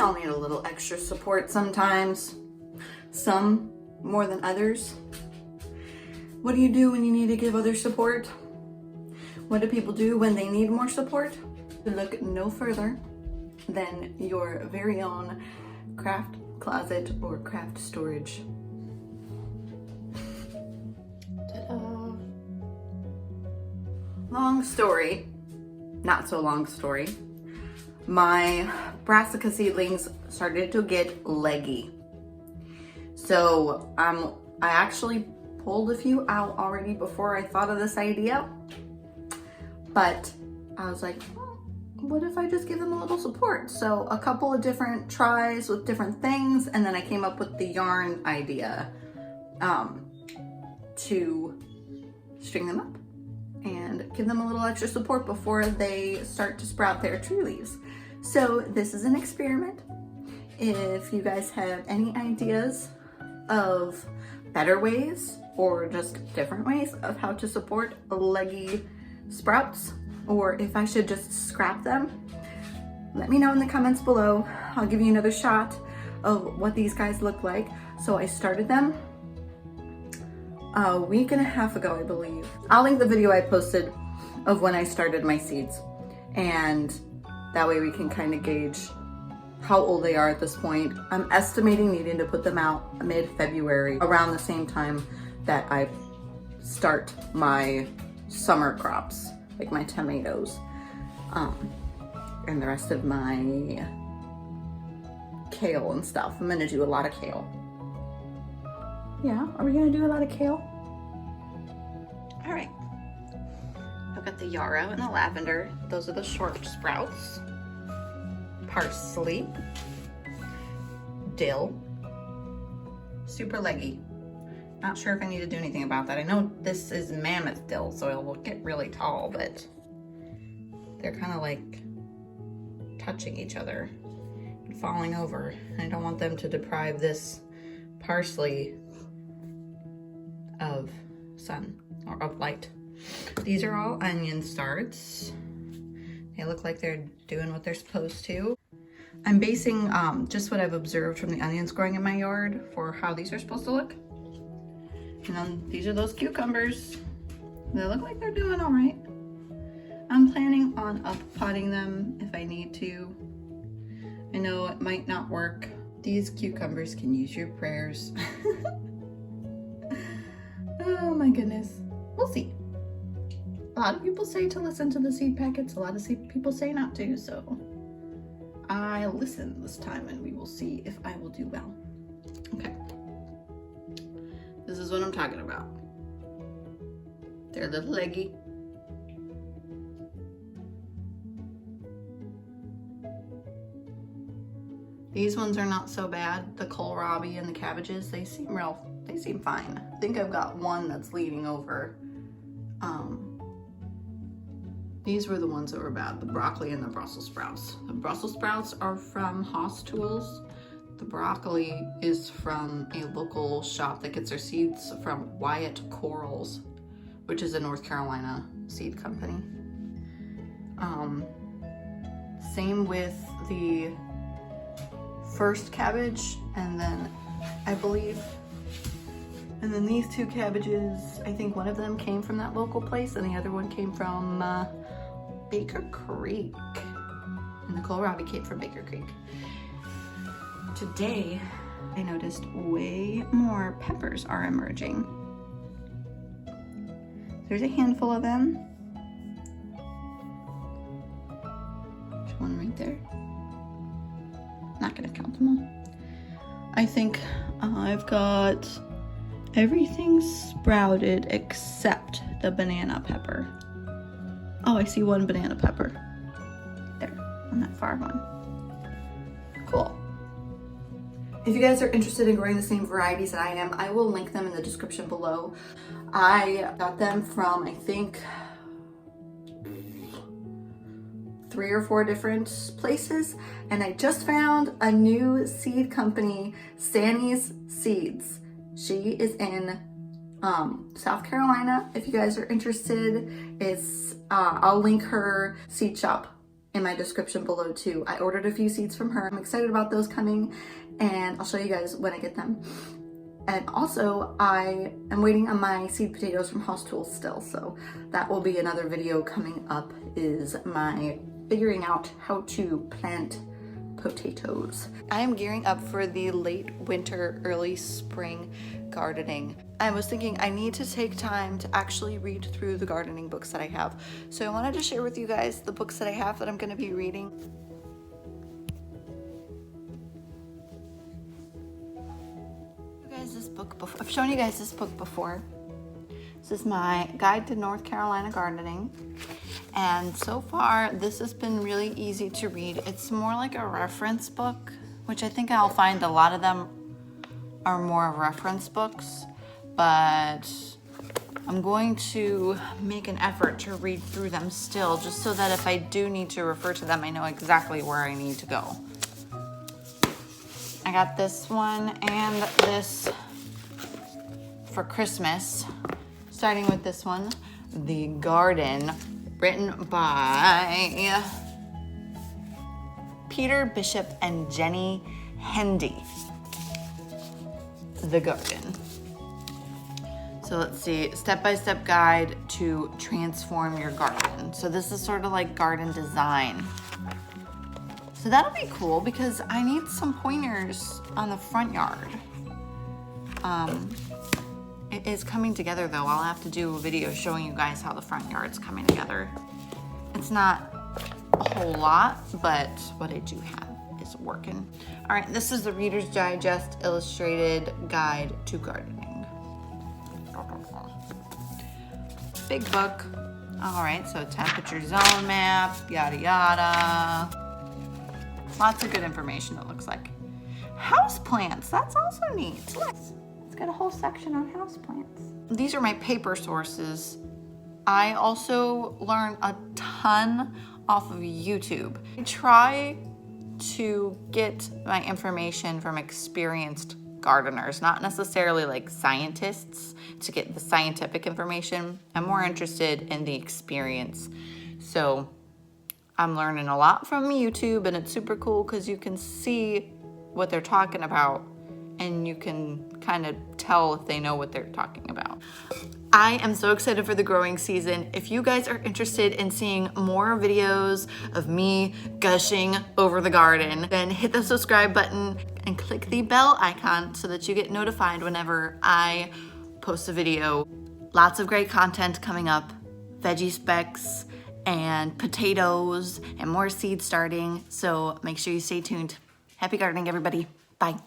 all need a little extra support sometimes, some more than others. What do you do when you need to give others support? What do people do when they need more support? Look no further than your very own craft closet or craft storage. Ta-da! Long story, not so long story. My brassica seedlings started to get leggy. So I actually pulled a few out already before I thought of this idea. But I was like, what if I just give them a little support? So a couple of different tries with different things, and then I came up with the yarn idea to string them up and give them a little extra support before they start to sprout their tree leaves. So this is an experiment. If you guys have any ideas of better ways or just different ways of how to support leggy sprouts, or if I should just scrap them, let me know in the comments below. I'll give you another shot of what these guys look like. So I started them a week and a half ago, I believe. I'll link the video I posted of when I started my seeds, and that way we can kind of gauge how old they are at this point. I'm estimating needing to put them out mid-February, around the same time that I start my summer crops, like my tomatoes, and the rest of my kale and stuff. I'm gonna do a lot of kale. Yeah, are we gonna do a lot of kale? All right, I've got the yarrow and the lavender. Those are the short sprouts. Parsley, dill, super leggy. Not sure if I need to do anything about that. I know this is mammoth dill, so it will get really tall, but they're kind of like touching each other and falling over. I don't want them to deprive this parsley of sun or of light. These are all onion starts. They look like they're doing what they're supposed to. I'm basing just what I've observed from the onions growing in my yard for how these are supposed to look. And then these are those cucumbers. They look like they're doing all right. I'm planning on up-potting them if I need to. I know it might not work. These cucumbers can use your prayers. Oh my goodness. We'll see. A lot of people say to listen to the seed packets. A lot of people say not to, so I'll listen this time and we will see if I will do well. Okay. This is what I'm talking about. They're a little leggy. These ones are not so bad. The kohlrabi and the cabbages, they seem fine. I think I've got one that's leaning over. These were the ones that were bad, the broccoli and the Brussels sprouts. The Brussels sprouts are from Haas Tools. The broccoli is from a local shop that gets their seeds from Wyatt Quarles, which is a North Carolina seed company. Same with the first cabbage, and then I believe, and then these two cabbages, I think one of them came from that local place and the other one came from Baker Creek, and the kohlrabi came from Baker Creek. Today, I noticed way more peppers are emerging. There's a handful of them. There's one right there. Not gonna count them all. I think I've got everything sprouted except the banana pepper. Oh, I see one banana pepper. There, on that far one. Cool. If you guys are interested in growing the same varieties that I am, I will link them in the description below. I got them from, I think, 3 or 4 different places, and I just found a new seed company, Sani's Seeds. She is in South Carolina. If you guys are interested, it's I'll link her seed shop in my description below too. I ordered a few seeds from her. I'm excited about those coming, and I'll show you guys when I get them. And also, I am waiting on my seed potatoes from House Tools still, so that will be another video coming up, is my figuring out how to plant potatoes. I am gearing up for the late winter, early spring gardening. I was thinking I need to take time to actually read through the gardening books that I have. So I wanted to share with you guys the books that I have that I'm going to be reading. I've shown you guys this book before. This is my Guide to North Carolina Gardening. And so far, this has been really easy to read. It's more like a reference book, which I think I'll find a lot of them are more reference books, but I'm going to make an effort to read through them still, just so that if I do need to refer to them, I know exactly where I need to go. I got this one and this for Christmas, starting with this one, The Garden, written by Peter Bishop and Jenny Hendy. The Garden. So let's see, step-by-step guide to transform your garden. So this is sort of like garden design. So that'll be cool because I need some pointers on the front yard. It is coming together though. I'll have to do a video showing you guys how the front yard's coming together. It's not a whole lot, but what I do have is working. All right, this is the Reader's Digest Illustrated Guide to Gardening. Big book. All right, so temperature zone map, yada yada. Lots of good information, it looks like. House plants, that's also neat. Look, it's got a whole section on house plants. These are my paper sources. I also learned a ton off of YouTube. I try to get my information from experienced gardeners, not necessarily like scientists to get the scientific information. I'm more interested in the experience. So I'm learning a lot from YouTube, and it's super cool because you can see what they're talking about and you can kind of tell if they know what they're talking about. I am so excited for the growing season. If you guys are interested in seeing more videos of me gushing over the garden, then hit the subscribe button and click the bell icon so that you get notified whenever I post a video. Lots of great content coming up, veggie specs and potatoes and more seed starting. So make sure you stay tuned. Happy gardening, everybody. Bye.